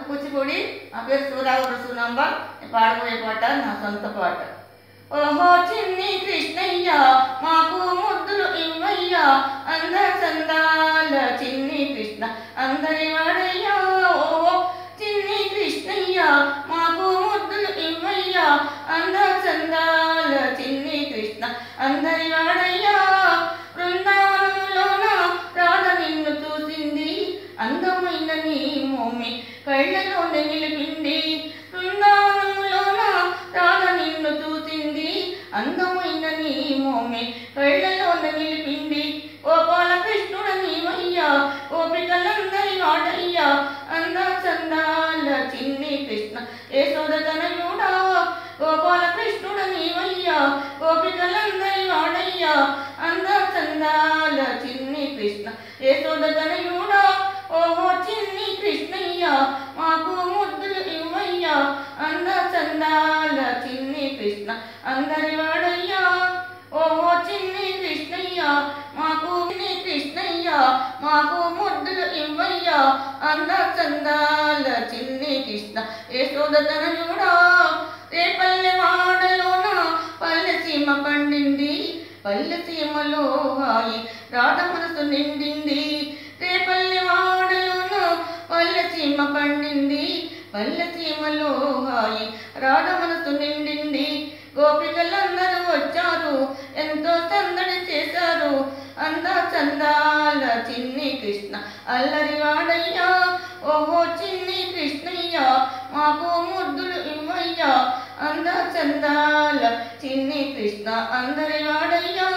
కూచిపూడి. నా పేరు సూరాగౌడ సునంబ. నేను పాడబోయే పాట నా సొంత పాట. ఓహో చిన్ని కృష్ణయ్య మాకు ముద్దులు ఇవ్వయ్యా, అంద చందాల చిన్ని కృష్ణ అందరి వాడయ్యా. ఓహో చిన్ని కృష్ణయ్య మాకు ముద్దులు ఇవ్వయ్యా, అంద చందాల చిన్ని కృష్ణ అందరి వాడయ్యా. బృందావనంలోన రాధ నిన్ను చూసింది, అందమైన నీ మోమి కళ్ళలోనే నిలిపింది. బృందావనంలోన రాధ నిన్ను చూసింది, అందమైన నీ మోమి కళ్ళలోనే నిలిపింది. గోపాల కృష్ణుడ నీవయ్యా, గోపికలందరి వాడయ్యా, అంద చందాల చిన్ని కృష్ణ యశోద తనయుడా. గోపాల కృష్ణుడ నీవయ్యా, గోపికలందరి వాడయ్యా, అంద చందాల చిన్ని కృష్ణ యశోద తనయుడా. ఓహో చిన్ని కృష్ణయ్య మాకు ముద్దులు ఇవ్వయ్యా, అంద చందాల చిన్ని కృష్ణ అందరి వాడయ్యా. ఓహో చిన్ని కృష్ణయ్య మాకు కృష్ణయ్య మాకు ముద్దులు ఇవ్వయ్యా, అంద చందాల చిన్ని కృష్ణ యశోద తనయుడా. రేపల్లె వాడలోన పల్లె సీమ పండింది, పల్లె సీమలో హాయి రాధ మనసు నిండింది. రేపల్లె వాడలోన పల్లె సీమ పండింది, పల్లె సీమలో హాయి రాధ మనసు నిండింది. గోపికలందరూ వచ్చారు, ఎంతో సందడి చేశారు, అంద చందాల చిన్ని కృష్ణ అల్లరి వాడయ్యా. ఓహో చిన్ని కృష్ణయ్య మాకు ముద్దులు ఇవ్వయ్యా, అంద చందాల చిన్ని కృష్ణ అందరి వాడయ్యా.